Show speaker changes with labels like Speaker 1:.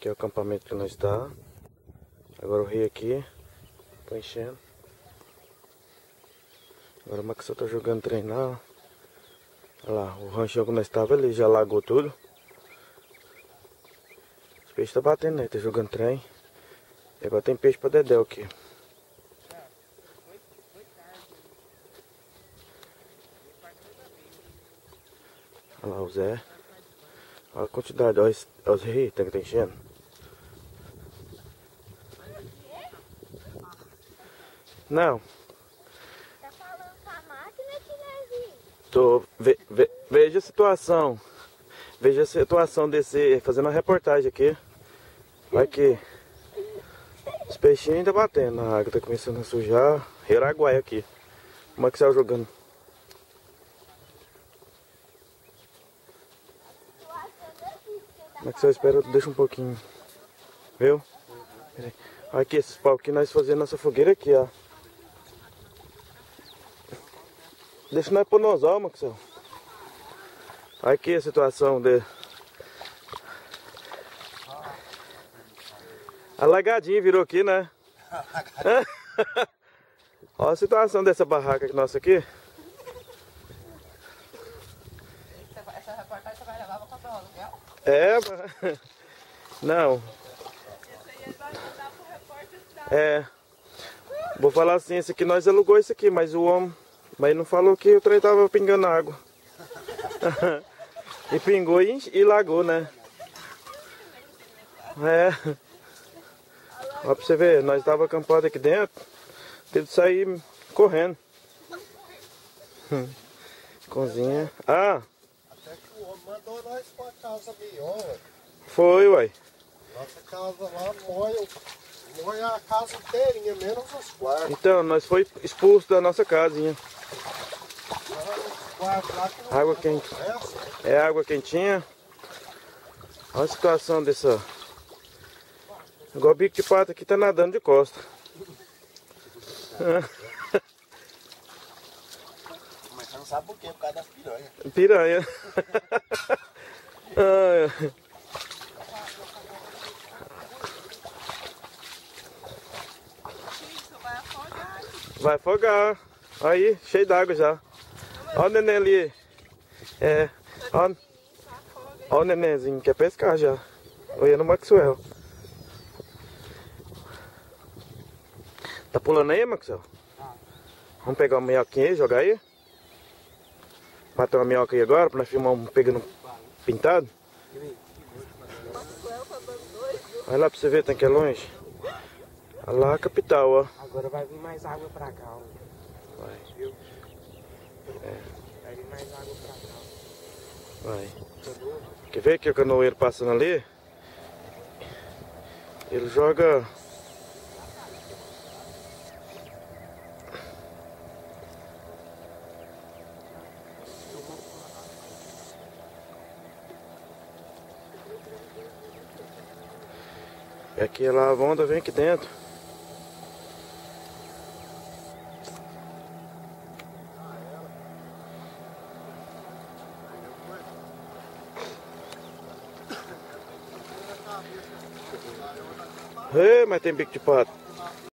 Speaker 1: Aqui é o acampamento que nós está. Agora o rio aqui. Tô enchendo. Agora o Maxwell tá jogando treinar. Olha lá, o ranchinho que nós estava ali já lagou tudo. Os peixes tá batendo, né? Tá jogando trem. E agora tem peixe pra dedéu aqui. Olha lá o Zé. Olha a quantidade, olha os rios que tá enchendo. Não.
Speaker 2: Tá falando com a máquina que
Speaker 1: Tô, veja a situação. Veja a situação desse. Fazendo uma reportagem aqui. Olha aqui. Os peixinhos ainda batendo. A água tá começando a sujar. Rio Araguaia aqui. O Maxwell jogando. Maxwell, espera, deixa um pouquinho. Viu? Olha aqui, esses pau que nós fazemos nossa fogueira aqui, ó. Deixa nós pôr no anzol, Maxwell. Olha aqui a situação dele. Alagadinho virou aqui, né? Olha a situação dessa barraca nossa aqui.
Speaker 3: Essa reportagem você vai levar pra comprar um aluguel?
Speaker 1: É, não. É. Vou falar assim, esse aqui nós alugou esse aqui, mas o homem. Mas não falou que o trem tava pingando água. E pingou e lagou, né? É. Ó, pra você ver, nós tava acampado aqui dentro. Teve que sair correndo. Cozinha. Ah!
Speaker 4: Até que o homem mandou nós pra casa melhor, ué.
Speaker 1: Foi, uai.
Speaker 4: Nossa casa lá moia a casa inteirinha, menos os quartos.
Speaker 1: Então, nós foi expulso da nossa casinha.
Speaker 4: Os quartos lá que não
Speaker 1: Água quente. É água quentinha. Olha a situação dessa. Igual o bico de pato aqui tá nadando de costa.
Speaker 4: Mas você não sabe por quê, por causa das piranhas.
Speaker 1: Piranha. Ai. Vai afogar. Aí, cheio d'água já. Olha o neném ali. É. Olha o nenenzinho, quer pescar já. Olha no Maxwell. Tá pulando aí, Maxwell? Vamos pegar uma minhoquinha aí e jogar aí? Matar uma minhoca aí agora pra nós filmar um pegando pintado? Olha lá pra você ver, tem que é longe. Olha lá a capital, ó.
Speaker 3: Agora vai vir mais água pra cá, ó.
Speaker 1: Vai.
Speaker 3: Viu?
Speaker 1: É.
Speaker 3: Vai vir mais água pra cá.
Speaker 1: Vai. Quer ver que o canoeiro passando ali? Ele joga. E aqui a lavanda vem aqui dentro. Mas tem bico de pato.